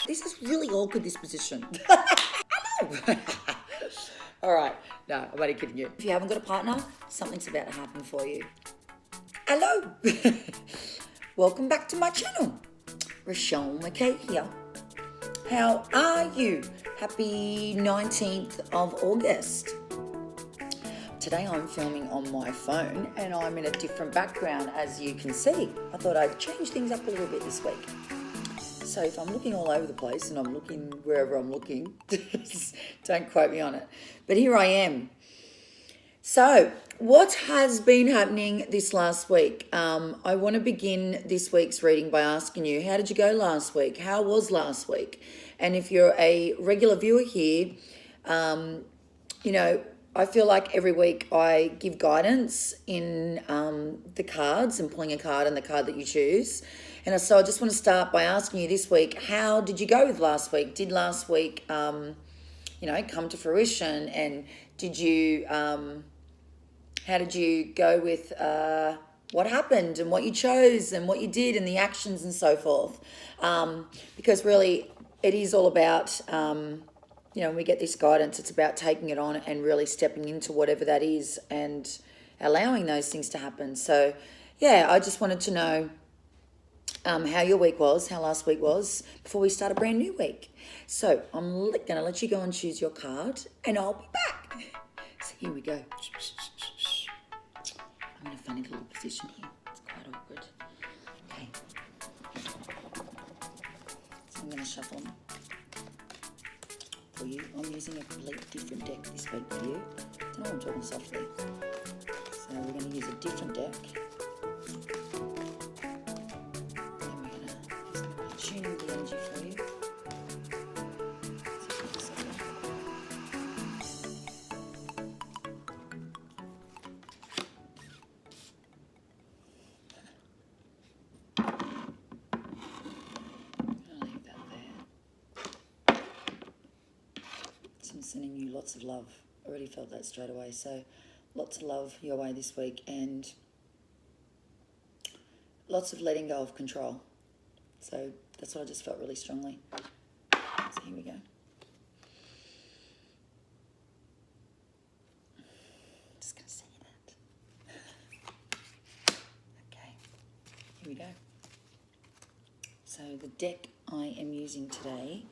This is really awkward, this position. I know. All right. No, I'm only kidding you. If you haven't got a partner, something's about to happen for you. Hello. Welcome back to my channel. Rechelle Mackay here. How are you? Happy 19th of August. Today I'm filming on my phone and I'm in a different background, as you can see. I thought I'd change things up a little bit this week. So if I'm looking all over the place and I'm looking wherever I'm looking, don't quote me on it. But here I am. So what has been happening this last week? I want to begin this week's reading by asking you, how did you go last week? How was last week? And if you're a regular viewer here, I feel like every week I give guidance in the cards and pulling a card and the card that you choose. And so I just want to start by asking you this week, how did you go with last week? Did last week, come to fruition? And did you, how did you go with what happened and what you chose and what you did and the actions and so forth? Because really it is all about, when we get this guidance, it's about taking it on and really stepping into whatever that is and allowing those things to happen. So, yeah, I just wanted to know how your week was, how last week was, before we start a brand new week. So I'm going to let you go and choose your card, and I'll be back. So here we go. I'm in a funny little position here. It's quite awkward. Okay. So I'm going to shuffle them for you. I'm using a completely different deck this week for you. I don't know, I'm talking softly. So we're going to use a different deck. Tuning the energy for you. I'll leave that there. So I'm sending you lots of love. I already felt that straight away. So lots of love your way this week and lots of letting go of control. So that's what I just felt really strongly. So here we go. Just going to say that. Okay, here we go. So the deck I am using today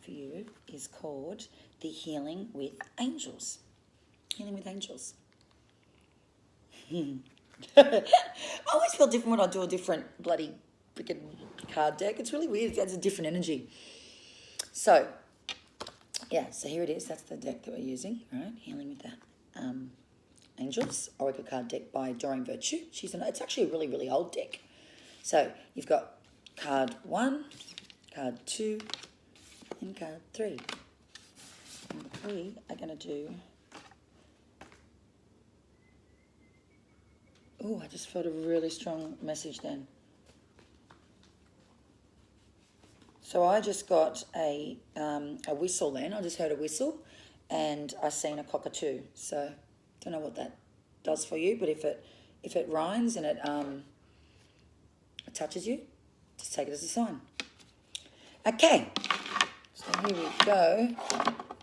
for you is called the Healing with Angels. Healing with Angels. I always feel different when I do a different bloody freaking card deck. It's really weird. It adds a different energy. So, yeah, so here it is. That's the deck that we're using, right? Healing with that. Angels, Oracle card deck by Doreen Virtue. It's actually a really, really old deck. So you've got card 1, card 2, and card 3. And 3 are going to do... Oh, I just felt a really strong message then. So I just got a whistle then. I just heard a whistle and I seen a cockatoo. So don't know what that does for you, but if it rhymes and it touches you, just take it as a sign. Okay, so here we go.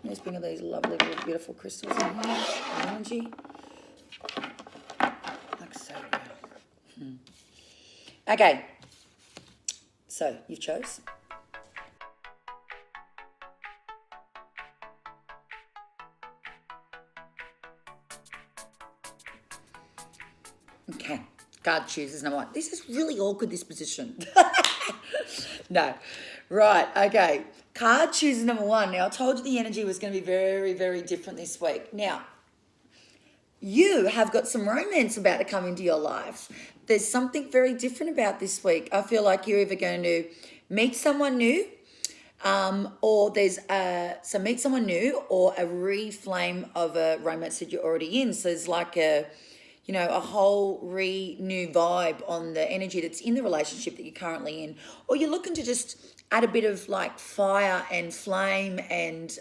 Let's bring all these lovely, little, beautiful crystals in here. Energy. Like so. Okay, so you've chose. Okay, card chooses number 1. This is really awkward, this position. No. Right, okay. Card chooses number 1. Now, I told you the energy was going to be very, very different this week. Now, you have got some romance about to come into your life. There's something very different about this week. I feel like you're either going to meet someone new, or meet someone new or a reflame of a romance that you're already in. So there's like a whole new vibe on the energy that's in the relationship that you're currently in, or you're looking to just add a bit of like fire and flame and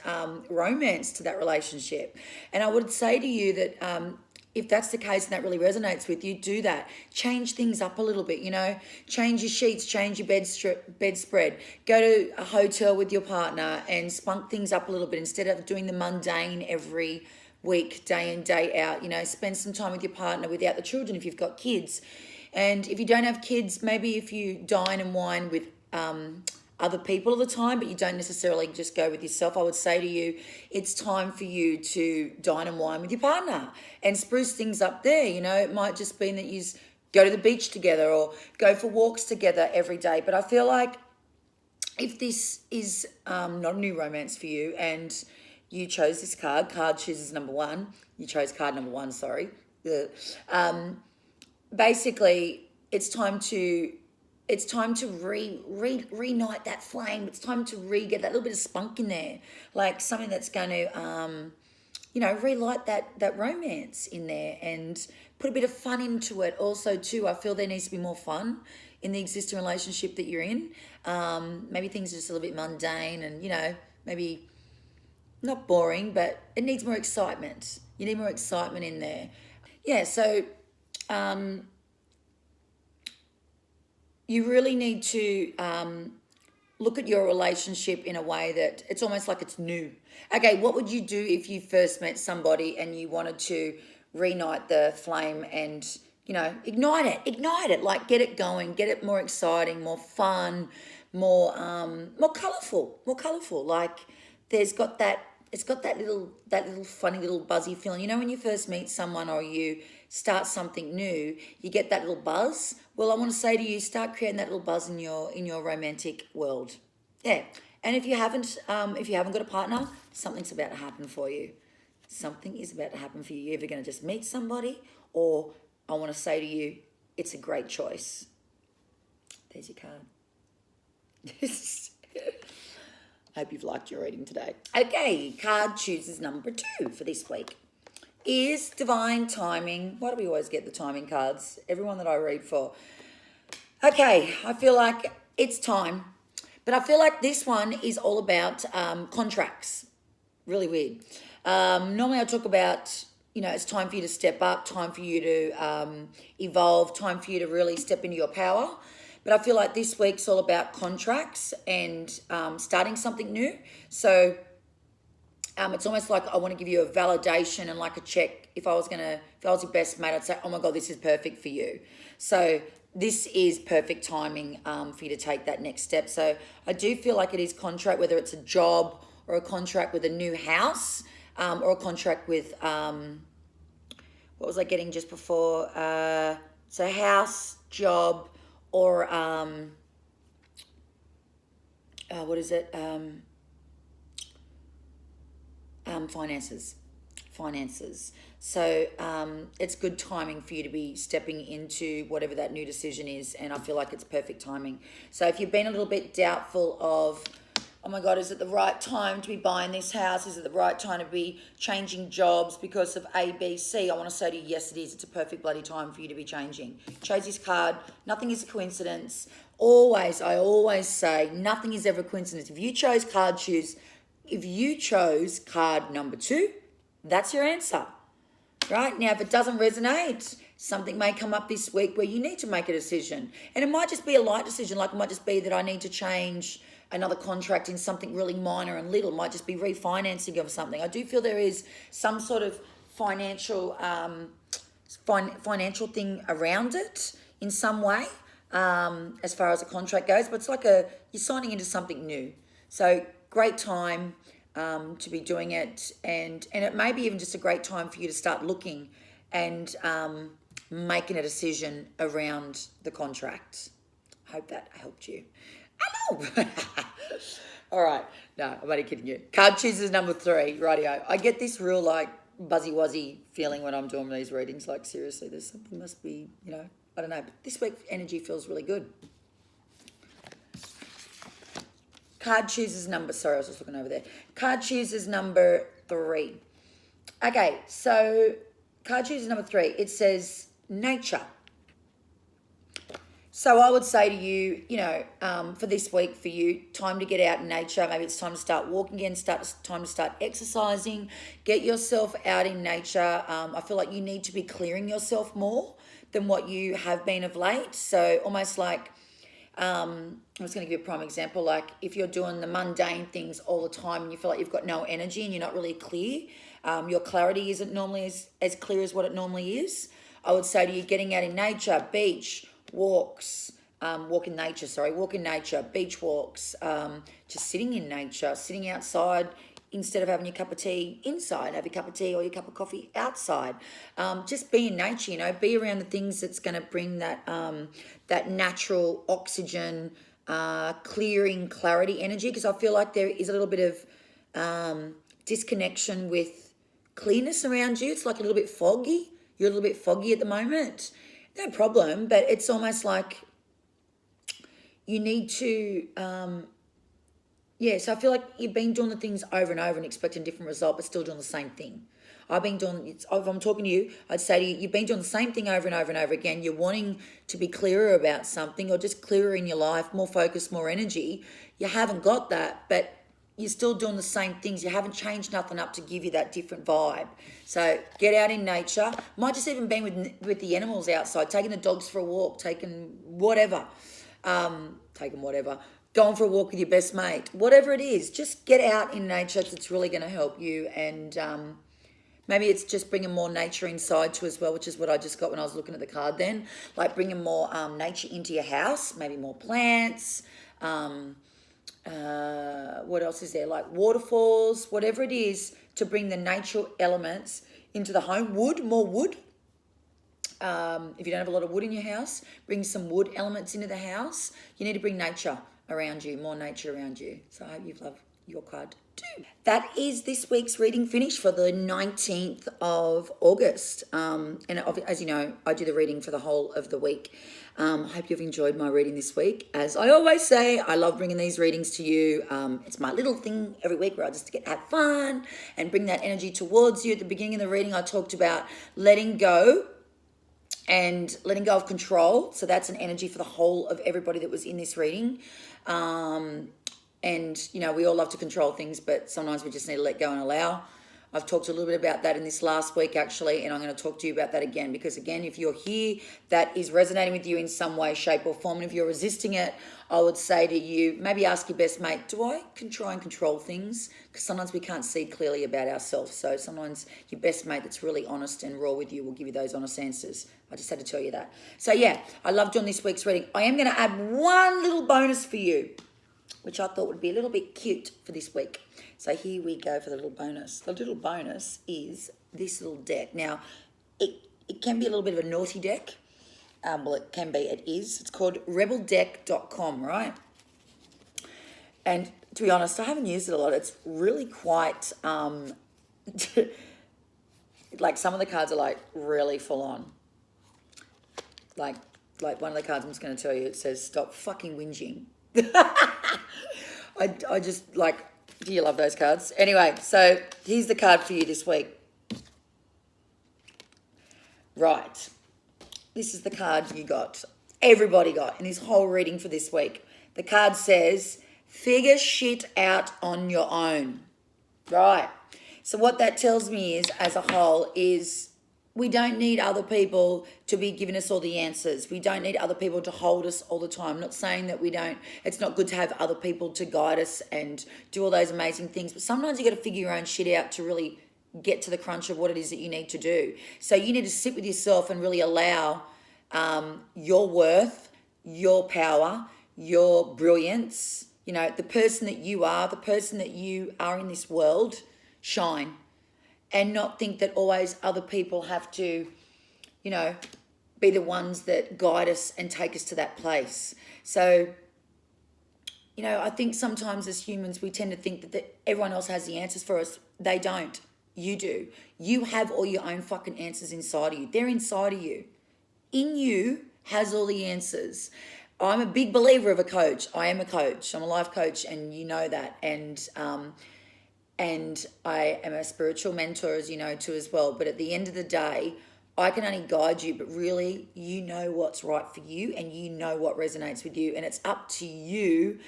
romance to that relationship. And I would say to you that if that's the case and that really resonates with you, do that. Change things up a little bit, change your sheets, change your bedspread. Go to a hotel with your partner and spunk things up a little bit instead of doing the mundane every week, day in, day out. Spend some time with your partner without the children if you've got kids. And if you don't have kids, maybe if you dine and wine with other people all the time, but you don't necessarily just go with yourself, I would say to you, it's time for you to dine and wine with your partner and spruce things up there. It might just be that you go to the beach together or go for walks together every day. But I feel like if this is not a new romance for you and you chose this card chooses number one, you chose card number one, sorry. Basically, it's time to reignite that flame. It's time to get that little bit of spunk in there, like something that's going to, relight that romance in there and put a bit of fun into it. Also, too, I feel there needs to be more fun in the existing relationship that you're in. Maybe things are just a little bit mundane and, maybe not boring, but it needs more excitement. You need more excitement in there. Yeah, so you really need to look at your relationship in a way that it's almost like it's new. Okay, what would you do if you first met somebody and you wanted to reignite the flame and, ignite it, like get it going, get it more exciting, more fun, more colourful, like it's got that little funny little buzzy feeling. When you first meet someone or you start something new, you get that little buzz. Well, I want to say to you, start creating that little buzz in your romantic world. Yeah. And if you haven't got a partner, something's about to happen for you. Something is about to happen for you. You're either going to just meet somebody, or I want to say to you, it's a great choice. There's your card. Hope you've liked your reading today. Okay, card chooses number 2 for this week. Is divine timing. Why do we always get the timing cards? Everyone that I read for. Okay, I feel like it's time. But I feel like this one is all about contracts. Really weird. Normally I talk about, it's time for you to step up, time for you to evolve, time for you to really step into your power. But I feel like this week's all about contracts and starting something new. So it's almost like I want to give you a validation and like a check. If I was your best mate, I'd say, oh my God, this is perfect for you. So this is perfect timing for you to take that next step. So I do feel like it is contract, whether it's a job or a contract with a new house or a contract with, what was I getting just before? So house, job, or what is it? Finances. So it's good timing for you to be stepping into whatever that new decision is, and I feel like it's perfect timing. So if you've been a little bit doubtful of, oh my God, is it the right time to be buying this house? Is it the right time to be changing jobs because of A, B, C? I want to say to you, yes, it is. It's a perfect bloody time for you to be changing. Chose this card. Nothing is a coincidence. I always say, nothing is ever a coincidence. If you chose card number 2, that's your answer. Right? Now, if it doesn't resonate, something may come up this week where you need to make a decision. And it might just be a light decision, like it might just be that I need to change another contract in something really minor and little. It might just be refinancing of something. I do feel there is some sort of financial thing around it in some way as far as a contract goes. But it's like you're signing into something new. So great time to be doing it, and it may be even just a great time for you to start looking and making a decision around the contract. Hope that helped you. I know. All right. No, I'm only kidding you. Card chooses number 3. Rightio. I get this real buzzy-wuzzy feeling when I'm doing these readings. Like seriously, there's something must be, I don't know. But this week energy feels really good. Card chooses number, sorry, I was just looking over there. Card chooses number 3. Okay, so card chooses number 3. It says nature. So I would say to you, for this week for you, time to get out in nature. Maybe it's time to start walking again, time to start exercising. Get yourself out in nature. I feel like you need to be clearing yourself more than what you have been of late. So almost like, I'm just going to give you a prime example. Like if you're doing the mundane things all the time and you feel like you've got no energy and you're not really clear, your clarity isn't normally as clear as what it normally is. I would say to you, getting out in nature, beach, walks, walk in nature, beach walks, just sitting in nature, sitting outside instead of having your cup of tea inside, have your cup of tea or your cup of coffee outside. Just be in nature, be around the things that's going to bring that that natural oxygen, clearing clarity energy, because I feel like there is a little bit of disconnection with clearness around you. It's like a little bit foggy. You're a little bit foggy at the moment. No problem, but it's almost like you need to, so I feel like you've been doing the things over and over and expecting a different result, but still doing the same thing. If I'm talking to you, I'd say to you, you've been doing the same thing over and over and over again. You're wanting to be clearer about something or just clearer in your life, more focus, more energy. You haven't got that, but you're still doing the same things. You haven't changed nothing up to give you that different vibe. So get out in nature. Might just even be with the animals outside, taking the dogs for a walk, taking whatever. Going for a walk with your best mate. Whatever it is, just get out in nature. It's really going to help you. And maybe it's just bringing more nature inside too as well, which is what I just got when I was looking at the card then. Like bringing more nature into your house, maybe more plants, what else is there? Like waterfalls, whatever it is to bring the natural elements into the home. More wood. If you don't have a lot of wood in your house, bring some wood elements into the house. You need to bring nature around you, more nature around you. So I hope you've loved your card too. That is this week's reading finished for the 19th of August. And as you know, I do the reading for the whole of the week. I hope you've enjoyed my reading this week. As I always say, I love bringing these readings to you. It's my little thing every week where I just have fun and bring that energy towards you. At the beginning of the reading, I talked about letting go of control. So that's an energy for the whole of everybody that was in this reading. And, we all love to control things, but sometimes we just need to let go and allow. I've talked a little bit about that in this last week, actually, and I'm going to talk to you about that again because, again, if you're here, that is resonating with you in some way, shape or form. And if you're resisting it, I would say to you, maybe ask your best mate, do I try and control things? Because sometimes we can't see clearly about ourselves. So sometimes your best mate that's really honest and raw with you will give you those honest answers. I just had to tell you that. So, yeah, I loved doing this week's reading. I am going to add one little bonus for you, which I thought would be a little bit cute for this week. So here we go for the little bonus. The little bonus is this little deck. Now, it can be a little bit of a naughty deck. It is. It's called rebeldeck.com, right? And to be honest, I haven't used it a lot. It's really quite, like some of the cards are like really full on. Like one of the cards I'm just going to tell you, it says, stop fucking whinging. I just like, do you love those cards? Anyway, so here's the card for you this week. Right. This is the card you got. Everybody got in this whole reading for this week. The card says, figure shit out on your own. Right. So what that tells me is, as a whole, is we don't need other people to be giving us all the answers. We don't need other people to hold us all the time. I'm not saying that it's not good to have other people to guide us and do all those amazing things, but sometimes you got to figure your own shit out to really get to the crunch of what it is that you need to do. So you need to sit with yourself and really allow your worth, your power, your brilliance, the person that you are, the person that you are in this world, shine. And not think that always other people have to, be the ones that guide us and take us to that place. So, I think sometimes as humans, we tend to think that everyone else has the answers for us. They don't. You do. You have all your own fucking answers inside of you. They're inside of you. In you has all the answers. I'm a big believer of a coach. I am a coach. I'm a life coach, and you know that. And I am a spiritual mentor, as you know, too, as well. But at the end of the day, I can only guide you, but really you know what's right for you and you know what resonates with you. And it's up to you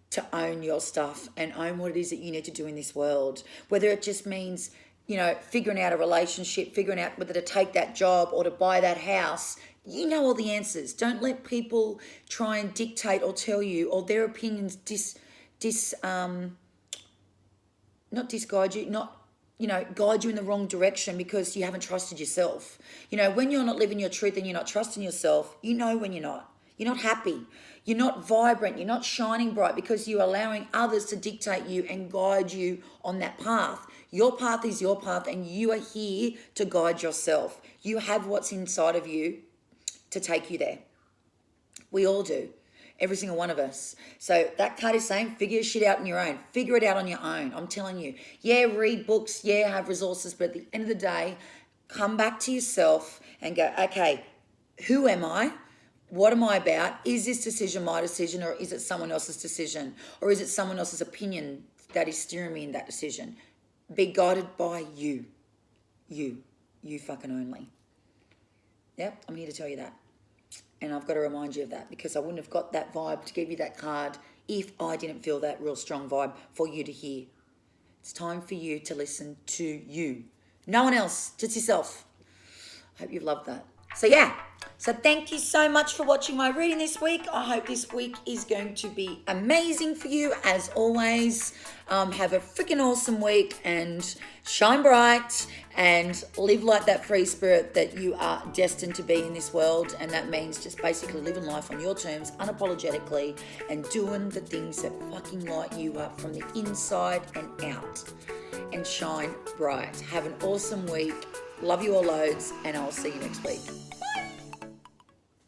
to own your stuff and own what it is that you need to do in this world. Whether it just means, figuring out a relationship, figuring out whether to take that job or to buy that house. You know all the answers. Don't let people try and dictate or tell you, or their opinions not disguide you, guide you in the wrong direction because you haven't trusted yourself. When you're not living your truth and you're not trusting yourself, when you're not. You're not happy. You're not vibrant. You're not shining bright because you're allowing others to dictate you and guide you on that path. Your path is your path and you are here to guide yourself. You have what's inside of you to take you there. We all do. Every single one of us. So that card is saying, figure your shit out on your own. Figure it out on your own. I'm telling you. Yeah, read books. Yeah, have resources. But at the end of the day, come back to yourself and go, okay, who am I? What am I about? Is this decision my decision, or is it someone else's decision? Or is it someone else's opinion that is steering me in that decision? Be guided by you. You fucking only. Yep, I'm here to tell you that. And I've got to remind you of that because I wouldn't have got that vibe to give you that card if I didn't feel that real strong vibe for you to hear. It's time for you to listen to you. No one else, just yourself. I hope you've loved that. So thank you so much for watching my reading this week. I hope this week is going to be amazing for you as always. Have a freaking awesome week and shine bright and live like that free spirit that you are destined to be in this world. And that means just basically living life on your terms, unapologetically, and doing the things that fucking light you up from the inside and out. And shine bright. Have an awesome week. Love you all loads, and I'll see you next week.